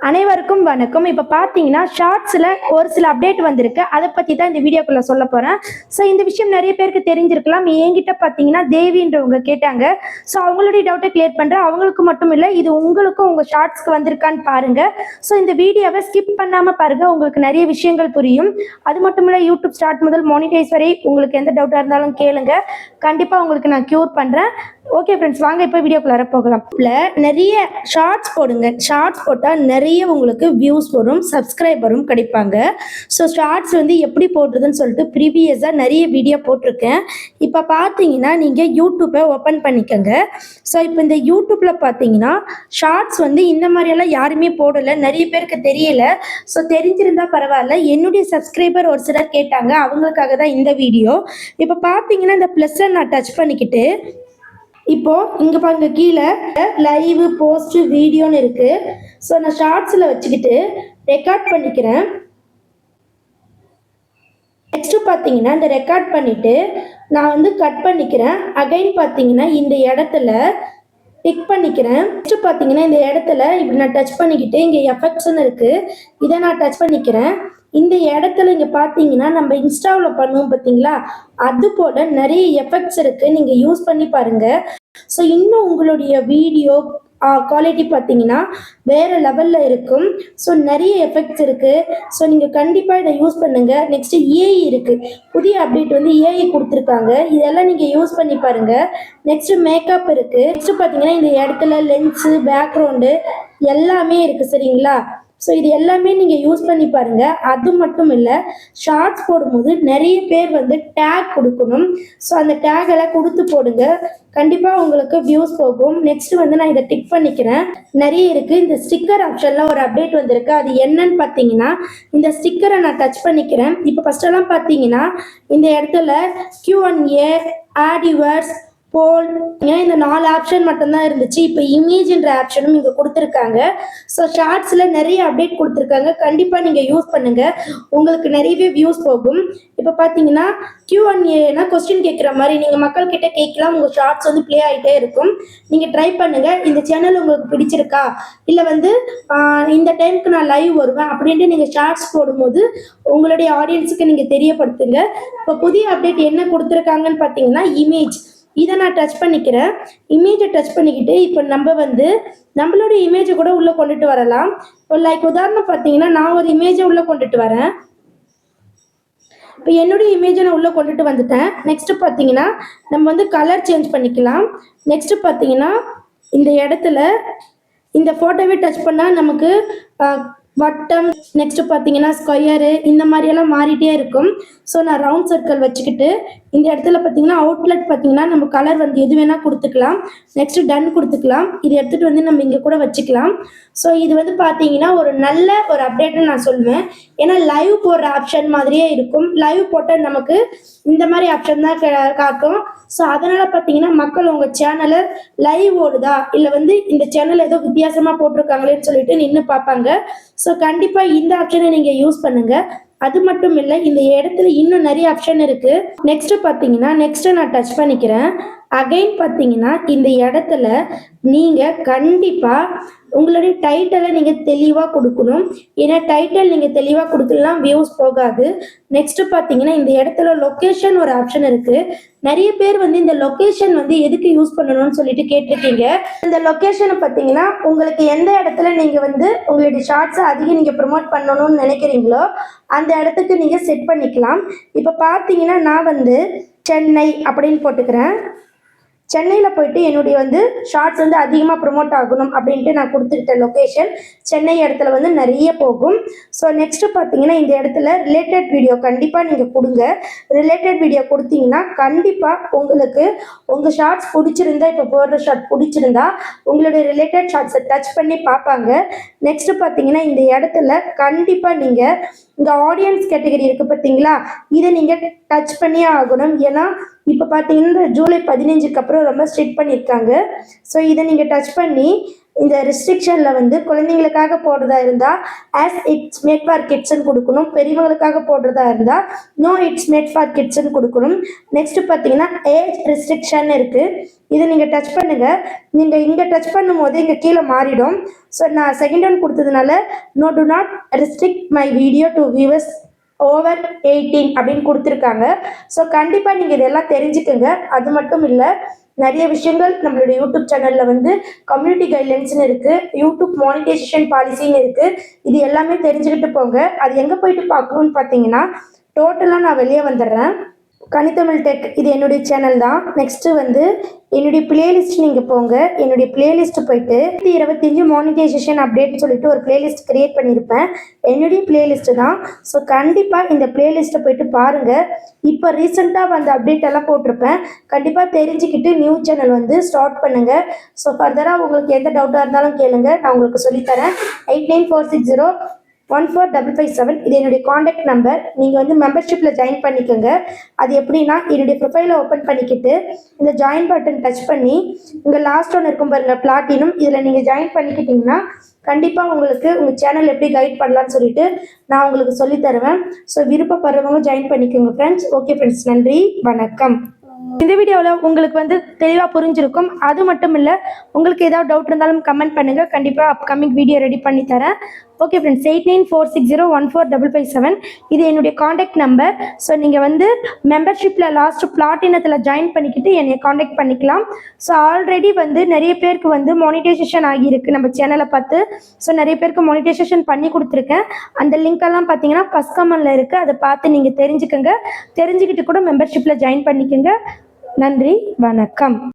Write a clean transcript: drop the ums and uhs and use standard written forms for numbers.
அனைவருக்கும் வணக்கம். இப்போ பார்த்தீங்கன்னா ஷார்ட்ஸில் ஒரு சில அப்டேட் வந்திருக்கு. அதை பற்றி தான் இந்த வீடியோக்குள்ளே சொல்ல போகிறேன். ஸோ இந்த விஷயம் நிறைய பேருக்கு தெரிஞ்சிருக்கலாம். என்கிட்ட பார்த்தீங்கன்னா தேவின்றவங்க கேட்டாங்க. ஸோ அவங்களுடைய டவுட்டை கிளியர் பண்ணுறேன். அவங்களுக்கு மட்டும் இல்லை, இது உங்களுக்கும் உங்கள் ஷார்ட்ஸ்க்கு வந்திருக்கான்னு பாருங்கள். ஸோ இந்த வீடியோவை ஸ்கிப் பண்ணாமல் பாருங்கள், உங்களுக்கு நிறைய விஷயங்கள் புரியும். அது மட்டும் இல்லை, யூடியூப் ஸ்டார்ட் முதல் மானிடைஸ் வரை உங்களுக்கு எந்த டவுட்டாக இருந்தாலும் கேளுங்க, கண்டிப்பாக உங்களுக்கு நான் க்யூர் பண்ணுறேன். ஓகே ஃப்ரெண்ட்ஸ், வாங்க இப்போ வீடியோக்குள்ளார போகலாம். நிறைய ஷார்ட்ஸ் போடுங்க. ஷார்ட்ஸ் போட்டால் நிறைய உங்களுக்கு வியூஸ் வரும், சப்ஸ்கிரைபரும் கிடைப்பாங்க. ஸோ ஷார்ட்ஸ் எப்படி போடுறதுன்னு சொல்லிட்டு ப்ரீவியஸாக நிறைய வீடியோ போட்டிருக்கேன். இப்போ பார்த்தீங்கன்னா நீங்கள் யூடியூப்பை ஓப்பன் பண்ணிக்கோங்க. ஸோ இப்போ இந்த யூடியூப்பில் பார்த்தீங்கன்னா ஷார்ட்ஸ் இந்த மாதிரியெல்லாம் யாருமே போடலை, நிறைய பேருக்கு தெரியல. ஸோ தெரிஞ்சிருந்தா பரவாயில்ல, என்னுடைய சப்ஸ்கிரைபர் ஒரு சிலர் கேட்டாங்க, அவங்களுக்காக தான் இந்த வீடியோ. இப்போ பார்த்தீங்கன்னா இந்த ப்ளஸ்ஸை நான் டச் பண்ணிக்கிட்டு இப்போ இங்க பாருங்க, கீழே லைவ், போஸ்ட், வீடியோன்னு இருக்கு. ஸோ நான் ஷார்ட்ஸ்ல வச்சுக்கிட்டு ரெக்கார்ட் பண்ணிக்கிறேன். நெக்ஸ்ட் பார்த்தீங்கன்னா இந்த ரெக்கார்ட் பண்ணிட்டு நான் கட் பண்ணிக்கிறேன். அகைன் பார்த்தீங்கன்னா இந்த இடத்துல டிக் பண்ணிக்கிறேன். நெக்ஸ்ட் பார்த்தீங்கன்னா இந்த இடத்துல இப்படி நான் டச் பண்ணிக்கிட்டு இங்கே எஃபெக்ட்ஸ்ன்னு இருக்கு, இதை நான் டச் பண்ணிக்கிறேன். இந்த இடத்துல இங்கே பார்த்தீங்கன்னா நம்ம இன்ஸ்டாவில் பண்ணுவோம் பார்த்தீங்களா, அது போல நிறைய எஃபெக்ட்ஸ் இருக்கு, நீங்கள் யூஸ் பண்ணி பாருங்க. ஸோ இன்னும் உங்களுடைய வீடியோ குவாலிட்டி பார்த்தீங்கன்னா வேற லெவலில் இருக்கும். ஸோ நிறைய எஃபெக்ட்ஸ் இருக்கு. ஸோ நீங்கள் கண்டிப்பாக இதை யூஸ் பண்ணுங்க. நெக்ஸ்ட் ஏஐ இருக்கு, புதிய அப்டேட் ஏஐ கொடுத்துருக்காங்க, இதெல்லாம் நீங்கள் யூஸ் பண்ணி பாருங்க. நெக்ஸ்ட் மேக்கப் இருக்கு. நெக்ஸ்ட் பார்த்தீங்கன்னா இந்த இடத்துல லென்ஸு, பேக்ரவுண்டு எல்லாமே இருக்கு, சரிங்களா? ஸோ இது எல்லாமே நீங்கள் யூஸ் பண்ணி பாருங்கள். அது மட்டும் இல்லை, ஷார்ட்ஸ் போடும்போது நிறைய பேர் டேக் கொடுக்கணும். ஸோ அந்த டேக் எல்லாம் கொடுத்து போடுங்க, கண்டிப்பாக உங்களுக்கு வியூஸ் போகும். நெக்ஸ்ட் நான் இதை டிக் பண்ணிக்கிறேன். நிறைய இருக்குது. இந்த ஸ்டிக்கர் ஆப்ஷனில் ஒரு அப்டேட் வந்திருக்கு. அது என்னன்னு பார்த்தீங்கன்னா இந்த ஸ்டிக்கரை நான் டச் பண்ணிக்கிறேன். இப்போ ஃபஸ்ட்டெல்லாம் பார்த்தீங்கன்னா இந்த இடத்துல Q&A, ஆடிவர்ஸ், போல், இந்த 4 ஆப்ஷன் மட்டும்தான் இருந்துச்சு. இப்போ இமேஜ்ன்ற ஆப்ஷனும் இங்கே கொடுத்துருக்காங்க. ஸோ ஷார்ட்ஸில் நிறைய அப்டேட் கொடுத்துருக்காங்க, கண்டிப்பாக நீங்கள் யூஸ் பண்ணுங்கள், உங்களுக்கு நிறையவே வியூஸ் போகும். இப்போ பார்த்தீங்கன்னா Q&Aனா கொஸ்டின் கேட்குற மாதிரி நீங்கள் மக்கள்கிட்ட கேட்கலாம், உங்கள் ஷார்ட்ஸ் ப்ளே ஆகிட்டே இருக்கும். நீங்கள் ட்ரை பண்ணுங்கள். இந்த சேனல் உங்களுக்கு பிடிச்சிருக்கா, இல்லை இந்த டைமுக்கு நான் லைவ் வருவேன் அப்படின்ட்டு நீங்கள் ஷார்ட்ஸ் போடும்போது உங்களுடைய ஆடியன்ஸுக்கு நீங்கள் தெரியப்படுத்துங்க. இப்போ புதிய அப்டேட் என்ன கொடுத்துருக்காங்கன்னு பார்த்தீங்கன்னா இமேஜ், இதை நான் டச் பண்ணிக்கிறேன். இமேஜை டச் பண்ணிக்கிட்டு இப்போ நம்ம நம்மளோட இமேஜை கூட உள்ளே கொண்டுட்டு வரலாம். இப்போ உதாரணம் பார்த்தீங்கன்னா நான் ஒரு இமேஜை உள்ளே கொண்டுட்டு வரேன். இப்போ என்னுடைய இமேஜை நான் உள்ளே கொண்டுட்டு வந்துட்டேன். நெக்ஸ்ட் பார்த்தீங்கன்னா நம்ம கலர் சேஞ்ச் பண்ணிக்கலாம். நெக்ஸ்ட் பார்த்தீங்கன்னா இந்த இடத்துல இந்த ஃபோட்டோவே டச் பண்ணால் நமக்கு வட்டம், நெக்ஸ்ட் பார்த்தீங்கன்னா ஸ்கொயரு, இந்த மாதிரியெல்லாம் மாறிட்டே இருக்கும். ஸோ நான் ரவுண்ட் சர்க்கிள் வச்சுக்கிட்டு இந்த இடத்துல பார்த்தீங்கன்னா அவுட்லெட் பார்த்தீங்கன்னா நம்ம கலர் எது வேணால் கொடுத்துக்கலாம். நெக்ஸ்ட் டன் கொடுத்துக்கலாம். இது எடுத்துகிட்டு நம்ம இங்கே கூட வச்சுக்கலாம். ஸோ இது பார்த்தீங்கன்னா ஒரு நல்ல ஒரு அப்டேட்னு நான் சொல்லுவேன். ஏன்னா லைவ் போடுற ஆப்ஷன் மாதிரியே இருக்கும். லைவ் போட்டால் நமக்கு இந்த மாதிரி ஆப்ஷன் தான் காட்டும். ஸோ அதனால் பார்த்தீங்கன்னா மக்கள் உங்கள் சேனலை லைவ் ஓடுதா, இல்லை இந்த சேனல் ஏதோ வித்தியாசமாக போட்டிருக்காங்களேன்னு சொல்லிட்டு நின்று பார்ப்பாங்க. ஸோ கண்டிப்பாக இந்த ஆப்ஷனை நீங்கள் யூஸ் பண்ணுங்கள். அது மட்டும் இல்லை, இந்த இடத்துல இன்னும் நிறைய ஆப்ஷன் இருக்குது. நெக்ஸ்ட் பார்த்தீங்கன்னா நெக்ஸ்ட்டு நான் டச் பண்ணிக்கிறேன். அகைன் பார்த்தீங்கன்னா இந்த இடத்துல நீங்கள் கண்டிப்பாக உங்களுடைய டைட்டிலை நீங்கள் தெளிவாக கொடுக்கணும். ஏன்னா டைட்டில் நீங்கள் தெளிவாக கொடுக்கலாம், வியூஸ் போகாது. நெக்ஸ்ட் பார்த்தீங்கன்னா இந்த இடத்துல லொக்கேஷன் ஒரு ஆப்ஷன் இருக்குது. நிறைய பேர் இந்த லொக்கேஷன் எதுக்கு யூஸ் பண்ணணும்னு சொல்லிட்டு கேட்டிருக்கீங்க. இந்த லொக்கேஷனை பார்த்தீங்கன்னா உங்களுக்கு எந்த இடத்துல நீங்கள் உங்களுடைய ஷார்ட்ஸை அதிகம் நீங்கள் ப்ரொமோட் பண்ணணும்னு நினைக்கிறீங்களோ அந்த இடத்துக்கு நீங்கள் செட் பண்ணிக்கலாம். இப்போ பார்த்தீங்கன்னா நான் சென்னை அப்படின்னு போட்டுக்கிறேன். சென்னையில் போயிட்டு என்னுடைய ஷார்ட்ஸ் அதிகமாக ப்ரொமோட் ஆகணும் அப்படின்ட்டு நான் கொடுத்துக்கிட்டேன் லொக்கேஷன். சென்னை இடத்துல நிறைய போகும். ஸோ நெக்ஸ்ட்டு பார்த்தீங்கன்னா இந்த இடத்துல ரிலேட்டட் வீடியோ கண்டிப்பாக நீங்கள் கொடுங்க. ரிலேட்டட் வீடியோ கொடுத்தீங்கன்னா கண்டிப்பாக உங்களுக்கு உங்கள் ஷார்ட்ஸ் பிடிச்சிருந்தா, இப்போ போடுற ஷார்ட் பிடிச்சிருந்தா உங்களுடைய ரிலேட்டட் ஷார்ட்ஸை டச் பண்ணி பார்ப்பாங்க. நெக்ஸ்ட்டு பார்த்தீங்கன்னா இந்த இடத்துல கண்டிப்பாக நீங்கள் இங்கே ஆடியன்ஸ் கேட்டகரி இருக்குது பார்த்தீங்களா, இதை நீங்கள் டச் பண்ணியே ஆகணும். ஏன்னா இப்போ பார்த்தீங்கன்னா ஜூலை 15க்கு அப்புறம் ரொம்ப ஸ்ட்ரிக்ட் பண்ணியிருக்காங்க. ஸோ இதை நீங்கள் டச் பண்ணி இந்த ரெஸ்ட்ரிக்ஷனில் வந்து குழந்தைங்களுக்காக போடுறதா இருந்தால் ஆஸ் இட்ஸ் மேட் ஃபார் கிட்ஸ்ன்னு கொடுக்கணும். பெரியவங்களுக்காக போடுறதா இருந்தால் நோ இட்ஸ் மேட் ஃபார் கிட்ஸ்ன்னு கொடுக்கணும். நெக்ஸ்ட் பார்த்தீங்கன்னா ஏஜ் ரெஸ்ட்ரிக்ஷன் இருக்குது. இதை நீங்கள் டச் பண்ணுங்கள். நீங்கள் இங்கே டச் பண்ணும்போது இங்கே கீழே மாறிடும். ஸோ நான் செகண்ட் ஒன் கொடுத்ததுனால no do not restrict my video to viewers over 18 அப்படின்னு கொடுத்துருக்காங்க. ஸோ கண்டிப்பாக நீங்கள் இதெல்லாம் தெரிஞ்சுக்கோங்க. அது மட்டும் இல்லை, நிறைய விஷயங்கள் நம்மளுடைய யூடியூப் சேனலில் வந்து கம்யூனிட்டி கைட்லைன்ஸ்னு இருக்குது, யூடியூப் மானிட்டைசேஷன் பாலிசின்னு இருக்குது. இது எல்லாமே தெரிஞ்சுக்கிட்டு போங்க. அது எங்கே போயிட்டு பார்க்கணுன்னு பார்த்தீங்கன்னா டோட்டலாக நான் வெளியே வந்துடுறேன். கனித்தமிழ் டெக் இது என்னுடைய சேனல் தான். நெக்ஸ்ட்டு வந்து என்னுடைய பிளேலிஸ்ட் நீங்கள் போங்க. என்னுடைய பிளேலிஸ்ட்டு போயிட்டு 25 மானிட்டைசேஷன் அப்டேட்னு சொல்லிட்டு ஒரு பிளேலிஸ்ட் க்ரியேட் பண்ணியிருப்பேன். என்னுடைய பிளேலிஸ்ட்டு தான். ஸோ கண்டிப்பாக இந்த பிளேலிஸ்ட்டை போயிட்டு பாருங்கள். இப்போ ரீசெண்டாக வந்து அப்டேட் எல்லாம் போட்டிருப்பேன். கண்டிப்பாக தெரிஞ்சுக்கிட்டு நியூ சேனல் வந்து ஸ்டார்ட் பண்ணுங்கள். ஸோ ஃபர்தராக உங்களுக்கு எந்த டவுட்டாக இருந்தாலும் கேளுங்க, நான் உங்களுக்கு சொல்லித்தரேன். 8946014557 இது என்னுடைய காண்டாக்ட் நம்பர். நீங்கள் வந்து மெம்பர்ஷிப்பில் ஜாயின் பண்ணிக்கோங்க. அது எப்படின்னா என்னுடைய ப்ரொஃபைலை ஓப்பன் பண்ணிக்கிட்டு இந்த ஜாயின் பட்டன் டச் பண்ணி இங்கே லாஸ்ட் ஒன்று இருக்கும் பாருங்கள், பிளாட்டினம். இதில் நீங்கள் ஜாயின் பண்ணிக்கிட்டிங்கன்னா கண்டிப்பாக உங்களுக்கு உங்கள் சேனல் எப்படி கைட் பண்ணலான்னு சொல்லிட்டு நான் உங்களுக்கு சொல்லித்தருவேன். ஸோ விருப்பப்படுறவங்க ஜாயின் பண்ணிக்கோங்க ஃப்ரெண்ட்ஸ். ஓகே ஃப்ரெண்ட்ஸ், நன்றி, வணக்கம். இந்த வீடியோவில் உங்களுக்கு வந்து தெளிவாக புரிஞ்சிருக்கும். அது மட்டும் இல்லை, உங்களுக்கு ஏதாவது டவுட் இருந்தாலும் கமெண்ட் பண்ணுங்கள். கண்டிப்பாக அப்கமிங் வீடியோ ரெடி பண்ணி தரேன். ஓகே ஃப்ரெண்ட்ஸ், 8946014557 இது என்னுடைய காண்டாக்ட் நம்பர். ஸோ நீங்கள் வந்து மெம்பர்ஷிப்பில் லாஸ்ட் பிளாட்டினத்தில் ஜாயின் பண்ணிக்கிட்டு என்னை காண்டாக்ட் பண்ணிக்கலாம். ஸோ ஆல்ரெடி வந்து நிறைய பேருக்கு வந்து மானிட்டைசேஷன் ஆகியிருக்கு நம்ம சேனலை பார்த்து. ஸோ நிறைய பேருக்கு மானிட்டைசேஷன் பண்ணி கொடுத்துருக்கேன். அந்த லிங்க்கெல்லாம் பார்த்தீங்கன்னா ஃபஸ்ட் கமெண்ட்டில் இருக்குது. அதை பார்த்து நீங்கள் தெரிஞ்சுக்கோங்க. தெரிஞ்சுக்கிட்டு கூட மெம்பர்ஷிப்பில் ஜாயின் பண்ணிக்கோங்க. நன்றி, வணக்கம்.